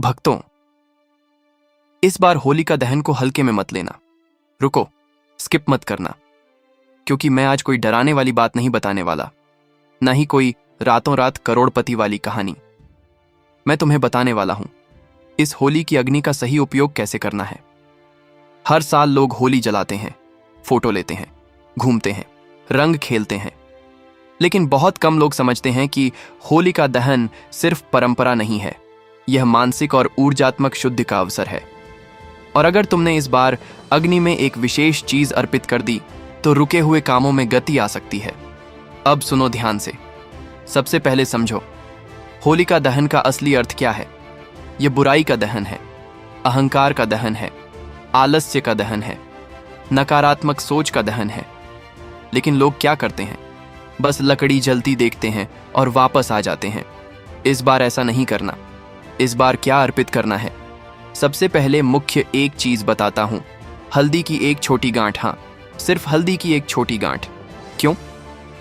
भक्तों, इस बार होलिका दहन को हल्के में मत लेना। रुको, स्किप मत करना, क्योंकि मैं आज कोई डराने वाली बात नहीं बताने वाला, ना ही कोई रातों रात करोड़पति वाली कहानी। मैं तुम्हें बताने वाला हूं इस होली की अग्नि का सही उपयोग कैसे करना है। हर साल लोग होली जलाते हैं, फोटो लेते हैं, घूमते हैं, रंग खेलते हैं, लेकिन बहुत कम लोग समझते हैं कि होलिका दहन सिर्फ परंपरा नहीं है, यह मानसिक और ऊर्जात्मक शुद्धि का अवसर है। और अगर तुमने इस बार अग्नि में एक विशेष चीज अर्पित कर दी तो रुके हुए कामों में गति आ सकती है। अब सुनो ध्यान से। सबसे पहले समझो, होलिका दहन का असली अर्थ क्या है। यह बुराई का दहन है, अहंकार का दहन है, आलस्य का दहन है, नकारात्मक सोच का दहन है। लेकिन लोग क्या करते हैं, बस लकड़ी जलती देखते हैं और वापस आ जाते हैं। इस बार ऐसा नहीं करना। इस बार क्या अर्पित करना है? सबसे पहले मुख्य एक चीज बताता हूं, हल्दी की एक छोटी गांठ। हाँ, सिर्फ हल्दी की एक छोटी गांठ। क्यों?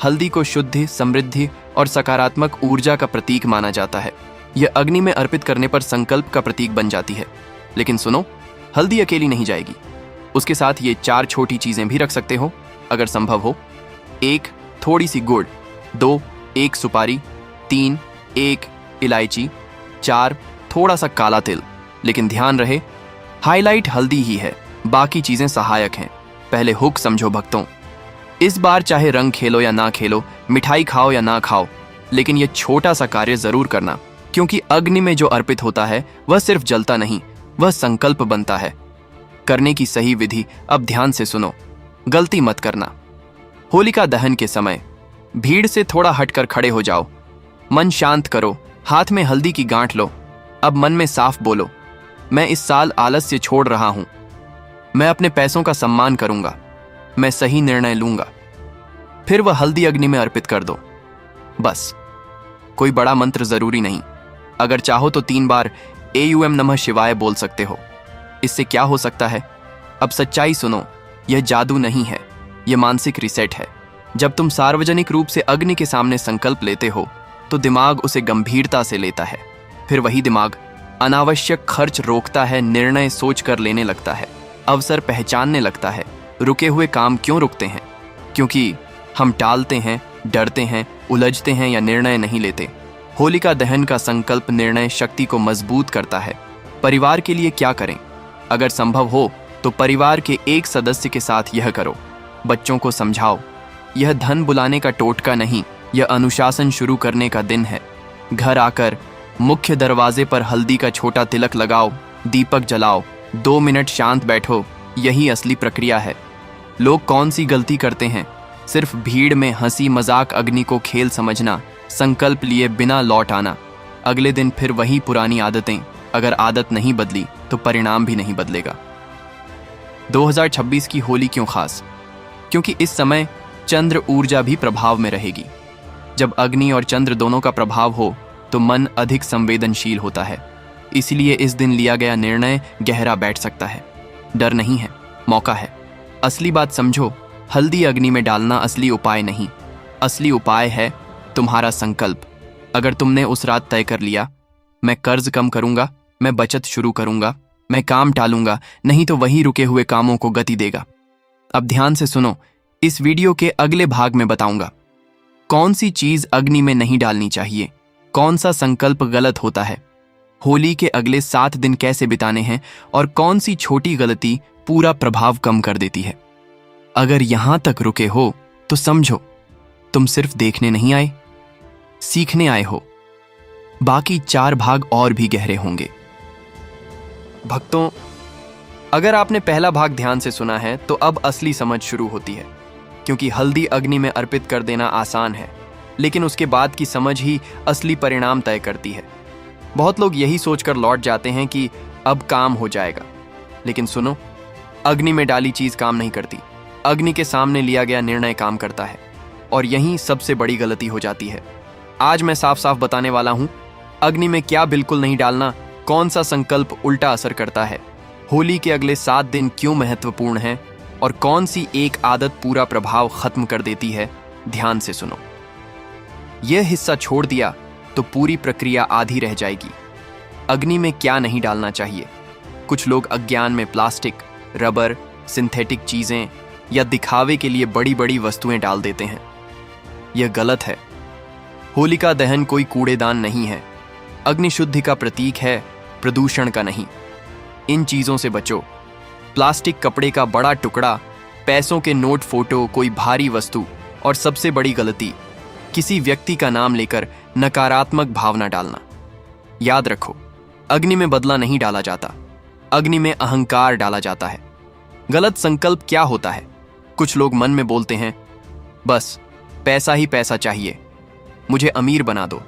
हल्दी को शुद्धि, समृद्धि और सकारात्मक ऊर्जा का प्रतीक माना जाता है। यह अग्नि में अर्पित करने पर संकल्प का प्रतीक बन जाती है। लेकिन सुनो, हल्दी अकेली नहीं जाएगी, उसके साथ ये 4 छोटी चीजें भी रख सकते हो अगर संभव हो। 1 थोड़ी सी गुड़, 2 एक सुपारी, 3 एक इलायची, 4 थोड़ा सा काला तिल। लेकिन ध्यान रहे, हाईलाइट हल्दी ही है, बाकी चीजें सहायक हैं। पहले हुक समझो भक्तों। इस बार चाहे रंग खेलो या ना खेलो, मिठाई खाओ या ना खाओ, लेकिन यह छोटा सा कार्य जरूर करना, क्योंकि अग्नि में जो अर्पित होता है वह सिर्फ जलता नहीं, वह संकल्प बनता है। करने की सही विधि अब ध्यान से सुनो, गलती मत करना। होलिका दहन के समय भीड़ से थोड़ा हटकर खड़े हो जाओ, मन शांत करो, हाथ में हल्दी की गांठ लो। अब मन में साफ बोलो, मैं इस साल आलस्य छोड़ रहा हूं, मैं अपने पैसों का सम्मान करूंगा, मैं सही निर्णय लूंगा। फिर वह हल्दी अग्नि में अर्पित कर दो। बस, कोई बड़ा मंत्र जरूरी नहीं। अगर चाहो तो 3 बार एयूएम नमः शिवाय बोल सकते हो। इससे क्या हो सकता है? अब सच्चाई सुनो, यह जादू नहीं है, यह मानसिक रिसेट है। जब तुम सार्वजनिक रूप से अग्नि के सामने संकल्प लेते हो तो दिमाग उसे गंभीरता से लेता है। फिर वही दिमाग अनावश्यक खर्च रोकता है, निर्णय सोच कर लेने लगता है, अवसर पहचानने लगता है। रुके हुए काम क्यों रुकते हैं? क्योंकि हम टालते हैं, डरते हैं, उलझते हैं या निर्णय नहीं लेते। होलिका दहन का संकल्प निर्णय शक्ति को मजबूत करता है। परिवार के लिए क्या करें? अगर संभव हो तो परिवार के एक सदस्य के साथ यह करो। बच्चों को समझाओ, यह धन बुलाने का टोटका नहीं, यह अनुशासन शुरू करने का दिन है। घर आकर मुख्य दरवाजे पर हल्दी का छोटा तिलक लगाओ, दीपक जलाओ, 2 मिनट शांत बैठो। यही असली प्रक्रिया है। लोग कौन सी गलती करते हैं? सिर्फ भीड़ में हंसी मजाक अग्नि को खेल समझना, संकल्प लिए बिना लौट आना, अगले दिन फिर वही पुरानी आदतें। अगर आदत नहीं बदली तो परिणाम भी नहीं बदलेगा। 2026 की होली क्यों खास? क्योंकि इस समय चंद्र ऊर्जा भी प्रभाव में रहेगी। जब अग्नि और चंद्र दोनों का प्रभाव हो तो मन अधिक संवेदनशील होता है। इसलिए इस दिन लिया गया निर्णय गहरा बैठ सकता है। डर नहीं है, मौका है। असली बात समझो, हल्दी अग्नि में डालना असली उपाय नहीं, असली उपाय है तुम्हारा संकल्प। अगर तुमने उस रात तय कर लिया, मैं कर्ज कम करूंगा, मैं बचत शुरू करूंगा, मैं काम टालूंगा, नहीं तो वही रुके हुए कामों को गति देगा। अब ध्यान से सुनो, इस वीडियो के अगले भाग में बताऊंगा कौन सी चीज अग्नि में नहीं डालनी चाहिए, कौन सा संकल्प गलत होता है, होली के अगले 7 दिन कैसे बिताने हैं और कौन सी छोटी गलती पूरा प्रभाव कम कर देती है। अगर यहां तक रुके हो तो समझो, तुम सिर्फ देखने नहीं आए, सीखने आए हो। बाकी 4 भाग और भी गहरे होंगे। भक्तों, अगर आपने पहला भाग ध्यान से सुना है तो अब असली समझ शुरू होती है। क्योंकि हल्दी अग्नि में अर्पित कर देना आसान है, लेकिन उसके बाद की समझ ही असली परिणाम तय करती है। बहुत लोग यही सोचकर लौट जाते हैं कि अब काम हो जाएगा, लेकिन सुनो, अग्नि में डाली चीज काम नहीं करती। अग्नि के सामने लिया गया निर्णय काम करता है, और यही सबसे बड़ी गलती हो जाती है। आज मैं साफ साफ बताने वाला हूं, अग्नि में क्या बिल्कुल नहीं डालना, कौन सा संकल्प उल्टा असर करता है, होली के अगले 7 दिन क्यों महत्वपूर्ण हैं, और कौन सी एक आदत पूरा प्रभाव खत्म कर देती है। ध्यान से सुनो, यह हिस्सा छोड़ दिया तो पूरी प्रक्रिया आधी रह जाएगी। अग्नि में क्या नहीं डालना चाहिए। कुछ लोग अज्ञान में प्लास्टिक, रबर, सिंथेटिक चीजें या दिखावे के लिए बड़ी बड़ी वस्तुएं डाल देते हैं। यह गलत है। होलिका दहन कोई कूड़ेदान नहीं है। अग्नि शुद्धि का प्रतीक है, प्रदूषण का नहीं। इन चीजों से बचो। प्लास्टिक, कपड़े का बड़ा टुकड़ा, पैसों के नोट, फोटो, कोई भारी वस्तु, और सबसे बड़ी गलती, किसी व्यक्ति का नाम लेकर नकारात्मक भावना डालना। याद रखो, अग्नि में बदला नहीं डाला जाता, अग्नि में अहंकार डाला जाता है। गलत संकल्प क्या होता है? कुछ लोग मन में बोलते हैं, बस पैसा ही पैसा चाहिए, मुझे अमीर बना दो।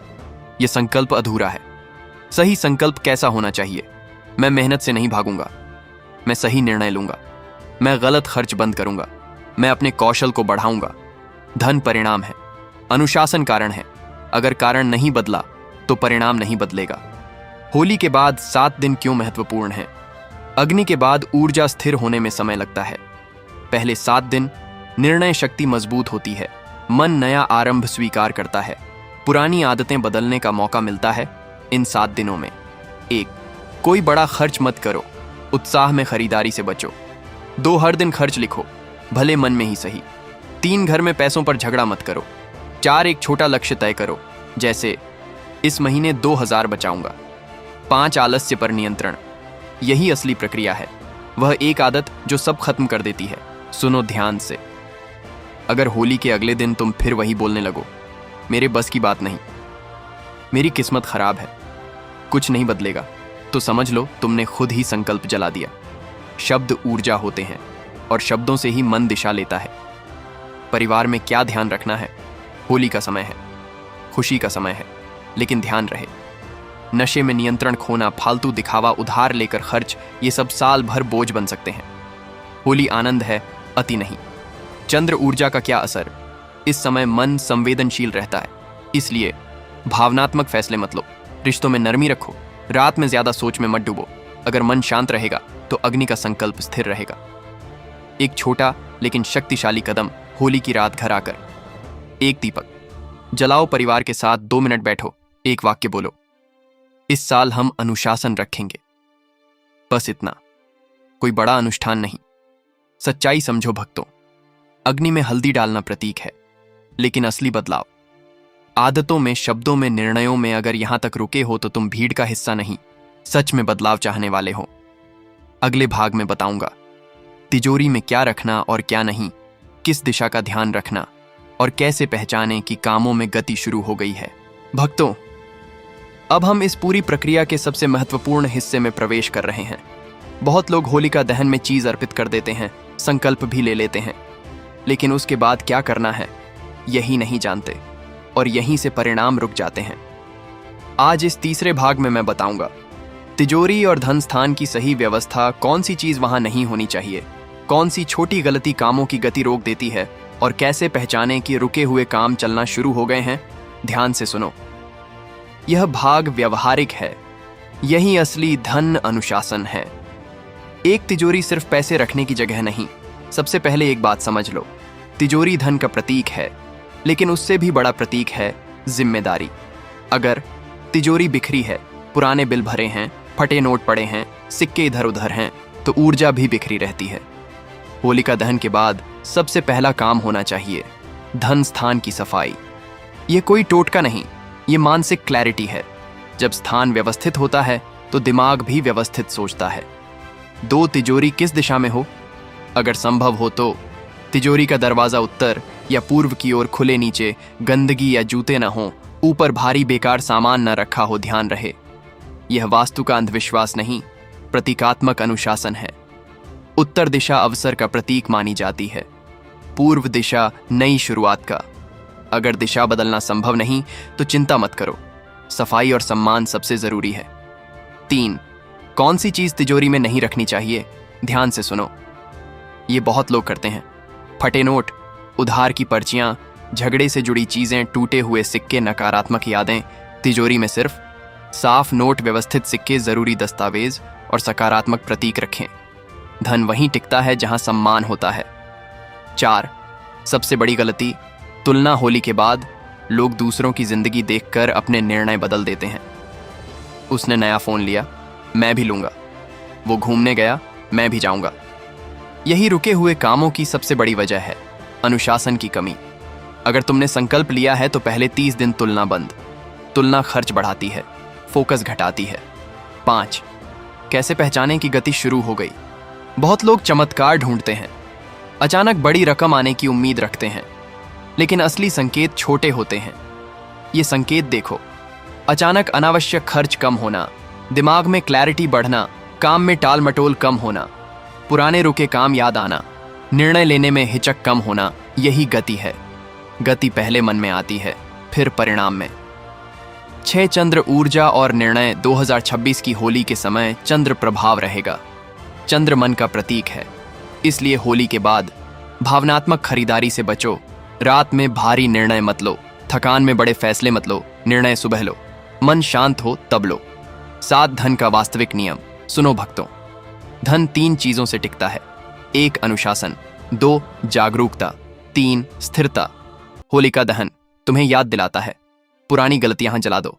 यह संकल्प अधूरा है। सही संकल्प कैसा होना चाहिए? मैं मेहनत से नहीं भागूंगा, मैं सही निर्णय लूंगा, मैं गलत खर्च बंद करूंगा, मैं अपने कौशल को बढ़ाऊंगा। धन परिणाम है, अनुशासन कारण है। अगर कारण नहीं बदला तो परिणाम नहीं बदलेगा। होली के बाद 7 दिन क्यों महत्वपूर्ण है? अग्नि के बाद ऊर्जा स्थिर होने में समय लगता है। पहले 7 दिन निर्णय शक्ति मजबूत होती है, मन नया आरंभ स्वीकार करता है, पुरानी आदतें बदलने का मौका मिलता है। इन 7 दिनों में 1. कोई बड़ा खर्च मत करो, उत्साह में खरीदारी से बचो। 2. हर दिन खर्च लिखो, भले मन में ही सही। 3. घर में पैसों पर झगड़ा मत करो। 4. एक छोटा लक्ष्य तय करो, जैसे इस महीने 2000 बचाऊंगा। 5. आलस्य पर नियंत्रण, यही असली प्रक्रिया है, वह एक आदत जो सब खत्म कर देती है। सुनो ध्यान से। अगर होली के अगले दिन तुम फिर वही बोलने लगो, मेरे बस की बात नहीं, मेरी किस्मत खराब है, कुछ नहीं बदलेगा, तो समझ लो तुमने खुद ही संकल्प जला दिया। शब्द ऊर्जा होते हैं और शब्दों से ही मन दिशा लेता है। परिवार में क्या ध्यान रखना है? होली का समय है, खुशी का समय है, लेकिन ध्यान रहे, नशे में नियंत्रण खोना, फालतू दिखावा, उधार लेकर खर्च, ये सब साल भर बोझ बन सकते हैं। होली आनंद है, अति नहीं। चंद्र ऊर्जा का क्या असर? इस समय मन संवेदनशील रहता है, इसलिए भावनात्मक फैसले मत लो। रिश्तों में नरमी रखो, रात में ज्यादा सोच में मत डूबो। अगर मन शांत रहेगा तो अग्नि का संकल्प स्थिर रहेगा। एक छोटा लेकिन शक्तिशाली कदम, होली की रात घर आकर 1 दीपक जलाओ, परिवार के साथ 2 मिनट बैठो, एक वाक्य बोलो, इस साल हम अनुशासन रखेंगे। बस इतना, कोई बड़ा अनुष्ठान नहीं। सच्चाई समझो भक्तों, अग्नि में हल्दी डालना प्रतीक है, लेकिन असली बदलाव आदतों में, शब्दों में, निर्णयों में। अगर यहां तक रुके हो तो तुम भीड़ का हिस्सा नहीं, सच में बदलाव चाहने वाले हो। अगले भाग में बताऊंगा तिजोरी में क्या रखना और क्या नहीं, किस दिशा का ध्यान रखना और कैसे पहचाने कि कामों में गति शुरू हो गई है। भक्तों, अब हम इस पूरी प्रक्रिया के सबसे महत्वपूर्ण हिस्से में प्रवेश कर रहे हैं। बहुत लोग होलिका दहन में चीज अर्पित कर देते हैं, संकल्प भी ले लेते हैं, लेकिन उसके बाद क्या करना है यही नहीं जानते और यहीं से परिणाम रुक जाते हैं। आज इस तीसरे भाग में मैं बताऊंगा तिजोरी और धन स्थान की सही व्यवस्था, कौन सी चीज वहां नहीं होनी चाहिए, कौन सी छोटी गलती कामों की गति रोक देती है और कैसे पहचाने कि रुके हुए काम चलना शुरू हो गए हैं। ध्यान से सुनो, यह भाग व्यवहारिक है, यही असली धन अनुशासन है। एक तिजोरी सिर्फ पैसे रखने की जगह नहीं। सबसे पहले एक बात समझ लो, तिजोरी धन का प्रतीक है, लेकिन उससे भी बड़ा प्रतीक है जिम्मेदारी। अगर तिजोरी बिखरी है, पुराने बिल भरे हैं, फटे नोट पड़े हैं, सिक्के इधर उधर हैं, तो ऊर्जा भी बिखरी रहती है। होलिका दहन के बाद सबसे पहला काम होना चाहिए धन स्थान की सफाई। यह कोई टोटका नहीं, ये मानसिक क्लैरिटी है। जब स्थान व्यवस्थित होता है तो दिमाग भी व्यवस्थित सोचता है। 2 तिजोरी किस दिशा में हो? अगर संभव हो तो तिजोरी का दरवाजा उत्तर या पूर्व की ओर खुले, नीचे गंदगी या जूते न हो, ऊपर भारी बेकार सामान न रखा हो, ध्यान रहे। यह वास्तु का अंधविश्वास नहीं, प्रतीकात्मक अनुशासन है। उत्तर दिशा अवसर का प्रतीक मानी जाती है, पूर्व दिशा नई शुरुआत का। अगर दिशा बदलना संभव नहीं तो चिंता मत करो, सफाई और सम्मान सबसे जरूरी है। 3. कौन सी चीज तिजोरी में नहीं रखनी चाहिए? ध्यान से सुनो, ये बहुत लोग करते हैं। फटे नोट, उधार की पर्चियां, झगड़े से जुड़ी चीजें, टूटे हुए सिक्के, नकारात्मक यादें। तिजोरी में सिर्फ साफ नोट, व्यवस्थित सिक्के, जरूरी दस्तावेज और सकारात्मक प्रतीक रखें। धन वहीं टिकता है जहां सम्मान होता है। 4. सबसे बड़ी गलती, तुलना। होली के बाद लोग दूसरों की जिंदगी देखकर अपने निर्णय बदल देते हैं। उसने नया फोन लिया, मैं भी लूंगा। वो घूमने गया, मैं भी जाऊंगा। यही रुके हुए कामों की सबसे बड़ी वजह है, अनुशासन की कमी। अगर तुमने संकल्प लिया है तो पहले 30 दिन तुलना बंद। तुलना खर्च बढ़ाती है, फोकस घटाती है। 5, कैसे पहचानें कि गति शुरू हो गई? बहुत लोग चमत्कार ढूंढते हैं, अचानक बड़ी रकम आने की उम्मीद रखते हैं, लेकिन असली संकेत छोटे होते हैं। ये संकेत देखो, अचानक अनावश्यक खर्च कम होना, दिमाग में क्लैरिटी बढ़ना, काम में टाल मटोल कम होना, पुराने रुके काम याद आना, निर्णय लेने में हिचक कम होना, यही गति है। गति पहले मन में आती है, फिर परिणाम में। 6 चंद्र ऊर्जा और निर्णय 2026 की होली के समय चंद्र प्रभाव रहेगा। चंद्र मन का प्रतीक है, इसलिए होली के बाद भावनात्मक खरीदारी से बचो। रात में भारी निर्णय मत लो, थकान में बड़े फैसले मत लो, निर्णय सुबह लो, मन शांत हो तब लो। 7 धन का वास्तविक नियम, सुनो भक्तों। धन 3 चीजों से टिकता है। 1 अनुशासन, 2 जागरूकता, 3 स्थिरता। होलिका दहन तुम्हें याद दिलाता है, पुरानी गलतियां जला दो,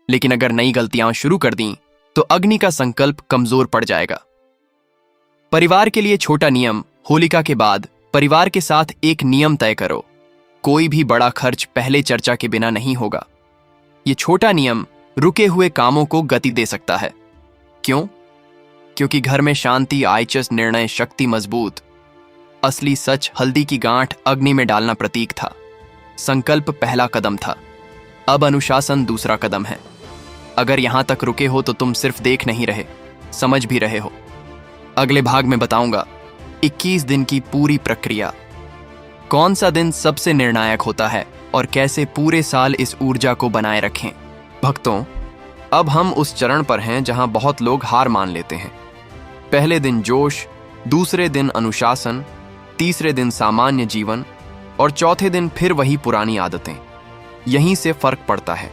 लेकिन अगर नई गलतियां शुरू कर दी तो अग्नि का संकल्प कमजोर पड़ जाएगा। परिवार के लिए छोटा नियम, होलिका के बाद परिवार के साथ एक नियम तय करो। कोई भी बड़ा खर्च पहले चर्चा के बिना नहीं होगा। ये छोटा नियम रुके हुए कामों को गति दे सकता है। क्यों? क्योंकि घर में शांति, आयचस, निर्णय शक्ति मजबूत। असली सच, हल्दी की गांठ अग्नि में डालना प्रतीक था। संकल्प पहला कदम था, अब अनुशासन दूसरा कदम है। अगर यहां तक रुके हो तो तुम सिर्फ देख नहीं रहे, समझ भी रहे हो। अगले भाग में बताऊंगा 21 दिन की पूरी प्रक्रिया, कौन सा दिन सबसे निर्णायक होता है और कैसे पूरे साल इस ऊर्जा को बनाए रखें। भक्तों, अब हम उस चरण पर हैं जहां बहुत लोग हार मान लेते हैं। पहले दिन जोश, दूसरे दिन अनुशासन, तीसरे दिन सामान्य जीवन और चौथे दिन फिर वही पुरानी आदतें। यहीं से फर्क पड़ता है।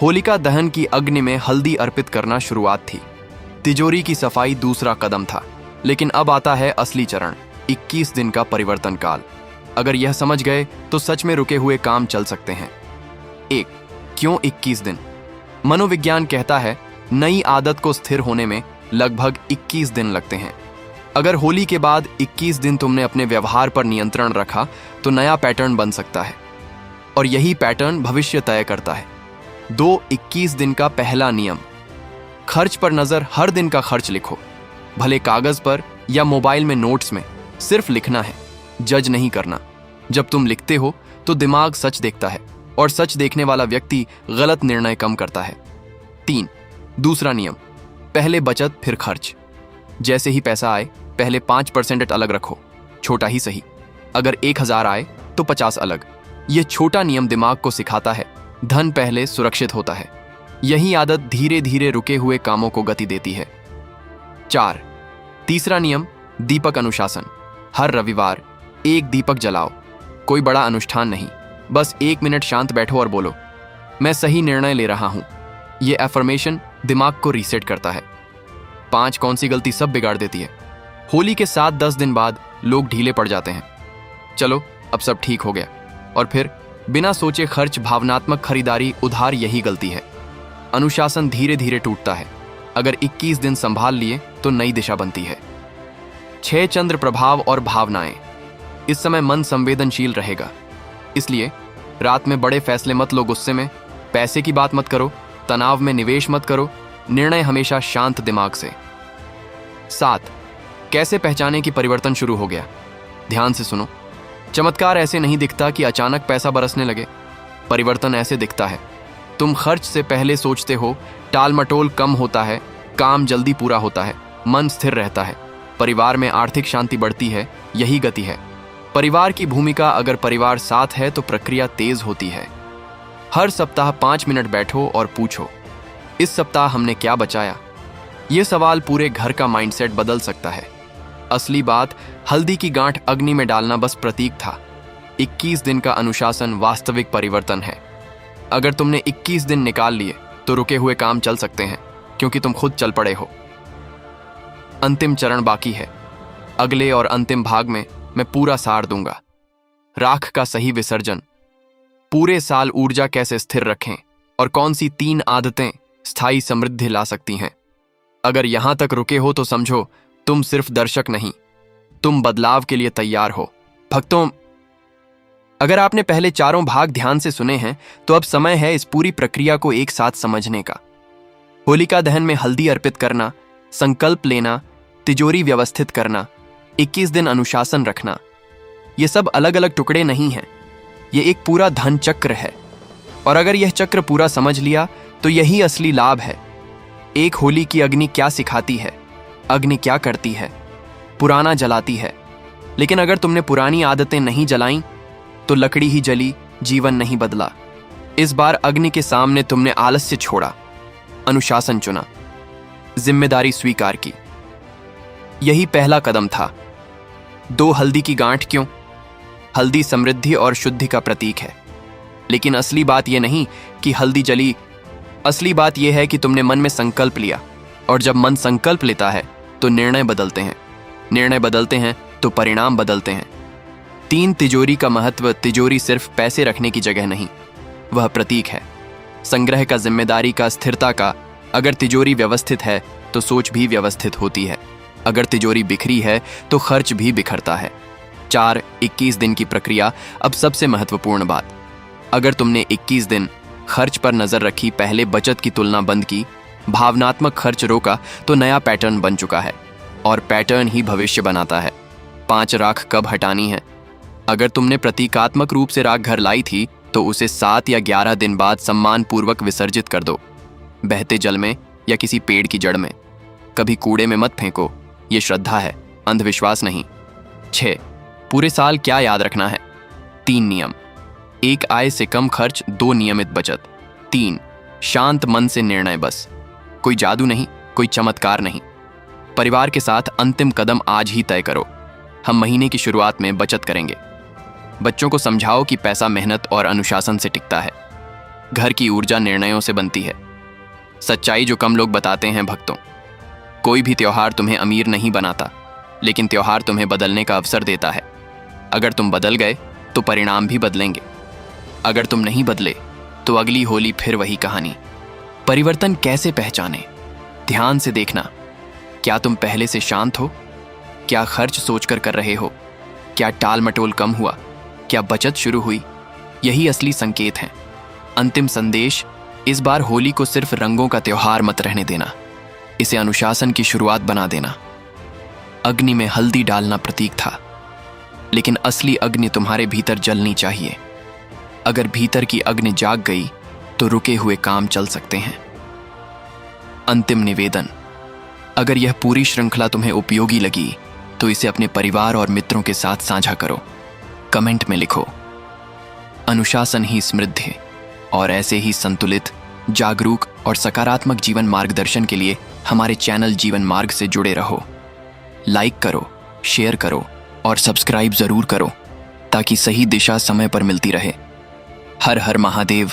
होलिका दहन की अग्नि में हल्दी अर्पित करना शुरुआत थी, तिजोरी की सफाई दूसरा कदम था, लेकिन अब आता है असली चरण, 21 दिन का परिवर्तन काल। अगर यह समझ गए तो सच में रुके हुए काम चल सकते हैं। 1, क्यों 21 दिन? मनोविज्ञान कहता है नई आदत को स्थिर होने में लगभग 21 दिन लगते हैं। अगर होली के बाद 21 दिन तुमने अपने व्यवहार पर नियंत्रण रखा तो नया पैटर्न बन सकता है, और यही पैटर्न भविष्य तय करता है। 2, 21 दिन का पहला नियम, खर्च पर नजर। हर दिन का खर्च लिखो, भले कागज पर या मोबाइल में नोट्स में, सिर्फ लिखना है, जज नहीं करना। जब तुम लिखते हो तो दिमाग सच देखता है, और सच देखने वाला व्यक्ति गलत निर्णय कम करता है। 3, दूसरा नियम, पहले बचत फिर खर्च। जैसे ही पैसा आए पहले 5% अलग रखो, छोटा ही सही। अगर 1000 आए तो 50 अलग। यह छोटा नियम दिमाग को सिखाता है धन पहले सुरक्षित होता है। यही आदत धीरे धीरे रुके हुए कामों को गति देती है। 4, तीसरा नियम, दीपक अनुशासन। हर रविवार एक दीपक जलाओ। कोई बड़ा अनुष्ठान नहीं, बस 1 मिनट शांत बैठो और बोलो, मैं सही निर्णय ले रहा हूं। यह एफर्मेशन दिमाग को रीसेट करता है। 5, कौन सी गलती सब बिगाड़ देती है? होली के 7-10 दिन बाद लोग ढीले पड़ जाते हैं। चलो अब सब ठीक हो गया, और फिर बिना सोचे खर्च, भावनात्मक खरीदारी, उधार, यही गलती है। अनुशासन धीरे धीरे टूटता है। अगर 21 दिन संभाल लिए तो नई दिशा बनती है। 6 चंद्र प्रभाव और भावनाएं। इस समय मन संवेदनशील रहेगा, इसलिए रात में बड़े फैसले मत लो, गुस्से में, पैसे की बात मत करो, तनाव में निवेश मत करो, निर्णय हमेशा शांत दिमाग से। 7, कैसे पहचाने कि परिवर्तन शुरू हो गया? ध्यान से सुनो, चमत्कार ऐसे नहीं दिखता कि अचानक पैसा बरसने लगे। परिवर्तन ऐसे दिखता है, तुम खर्च से पहले सोचते हो, टाल मटोल कम होता है, काम जल्दी पूरा होता है, मन स्थिर रहता है, परिवार में आर्थिक शांति बढ़ती है। यही गति है। परिवार की भूमिका, अगर परिवार साथ है तो प्रक्रिया तेज होती है। हर सप्ताह 5 मिनट बैठो और पूछो, इस सप्ताह हमने क्या बचाया? यह सवाल पूरे घर का माइंडसेट बदल सकता है। असली बात, हल्दी की गांठ अग्नि में डालना बस प्रतीक था। 21 दिन का अनुशासन वास्तविक परिवर्तन है। अगर तुमने 21 दिन निकाल लिए तो रुके हुए काम चल सकते हैं, क्योंकि तुम खुद चल पड़े हो। अंतिम चरण बाकी है। अगले और अंतिम भाग में मैं पूरा सार दूंगा। राख का सही विसर्जन, पूरे साल ऊर्जा कैसे स्थिर रखें, और कौन सी 3 आदतें स्थायी समृद्धि ला सकती हैं। अगर यहां तक रुके हो तो समझो तुम सिर्फ दर्शक नहीं, तुम बदलाव के लिए तैयार हो। भक्तों, अगर आपने पहले चारों भाग ध्यान से सुने हैं तो अब समय है इस पूरी प्रक्रिया को एक साथ समझने का। होलिका दहन में हल्दी अर्पित करना, संकल्प लेना, तिजोरी व्यवस्थित करना, 21 दिन अनुशासन रखना, ये सब अलग अलग टुकड़े नहीं हैं, ये एक पूरा धन चक्र है। और अगर यह चक्र पूरा समझ लिया तो यही असली लाभ है। एक होली की अग्नि क्या सिखाती है, अग्नि क्या करती है? पुराना जलाती है। लेकिन अगर तुमने पुरानी आदतें नहीं जलाईं तो लकड़ी ही जली, जीवन नहीं बदला। इस बार अग्नि के सामने तुमने आलस्य छोड़ा, अनुशासन चुना, जिम्मेदारी स्वीकार की। यही पहला कदम था। 2 हल्दी की गांठ क्यों? हल्दी समृद्धि और शुद्धि का प्रतीक है। लेकिन असली बात यह नहीं कि हल्दी जली, असली बात यह है कि तुमने मन में संकल्प लिया। और जब मन संकल्प लेता है तो निर्णय बदलते हैं, निर्णय बदलते हैं तो परिणाम बदलते हैं। 3 तिजोरी का महत्व, तिजोरी सिर्फ पैसे रखने की जगह नहीं, वह प्रतीक है संग्रह का, जिम्मेदारी का, स्थिरता का। अगर तिजोरी व्यवस्थित है तो सोच भी व्यवस्थित होती है। अगर तिजोरी बिखरी है तो खर्च भी बिखरता है। 4 21 दिन की प्रक्रिया। अब सबसे महत्वपूर्ण बात, अगर तुमने 21 दिन खर्च पर नजर रखी, पहले बचत की तुलना बंद की, भावनात्मक खर्च रोका, तो नया पैटर्न बन चुका है। और पैटर्न ही भविष्य बनाता है। 5 राख कब हटानी है? अगर तुमने प्रतीकात्मक रूप से राख घर लाई थी तो उसे 7 या 11 दिन बाद सम्मानपूर्वक विसर्जित कर दो, बहते जल में या किसी पेड़ की जड़ में। कभी कूड़े में मत फेंको, ये श्रद्धा है, अंधविश्वास नहीं। 6 पूरे साल क्या याद रखना है? 3 नियम। 1 आय से कम खर्च, 2 नियमित बचत, 3 शांत मन से निर्णय। बस कोई जादू नहीं, कोई चमत्कार नहीं। परिवार के साथ अंतिम कदम आज ही तय करो। हम महीने की शुरुआत में बचत करेंगे। बच्चों को समझाओ कि पैसा मेहनत और अनुशासन से टिकता है। घर की ऊर्जा निर्णयों से बनती है। सच्चाई जो कम लोग बताते हैं भक्तों, कोई भी त्योहार तुम्हें अमीर नहीं बनाता, लेकिन त्योहार तुम्हें बदलने का अवसर देता है। अगर तुम बदल गए तो परिणाम भी बदलेंगे। अगर तुम नहीं बदले तो अगली होली फिर वही कहानी। परिवर्तन कैसे पहचाने? ध्यान से देखना। क्या तुम पहले से शांत हो? क्या खर्च सोचकर कर रहे हो? क्या टाल मटोल कम हुआ? क्या बचत शुरू हुई? यही असली संकेत हैं। अंतिम संदेश, इस बार होली को सिर्फ रंगों का त्योहार मत रहने देना, इसे अनुशासन की शुरुआत बना देना। अग्नि में हल्दी डालना प्रतीक था, लेकिन असली अग्नि तुम्हारे भीतर जलनी चाहिए। अगर भीतर की अग्नि जाग गई तो रुके हुए काम चल सकते हैं। अंतिम निवेदन, अगर यह पूरी श्रृंखला तुम्हें उपयोगी लगी तो इसे अपने परिवार और मित्रों के साथ साझा करो। कमेंट में लिखो, अनुशासन ही समृद्धि। और ऐसे ही संतुलित, जागरूक और सकारात्मक जीवन मार्गदर्शन के लिए हमारे चैनल जीवन मार्ग से जुड़े रहो। लाइक करो, शेयर करो और सब्सक्राइब जरूर करो ताकि सही दिशा समय पर मिलती रहे। हर हर महादेव।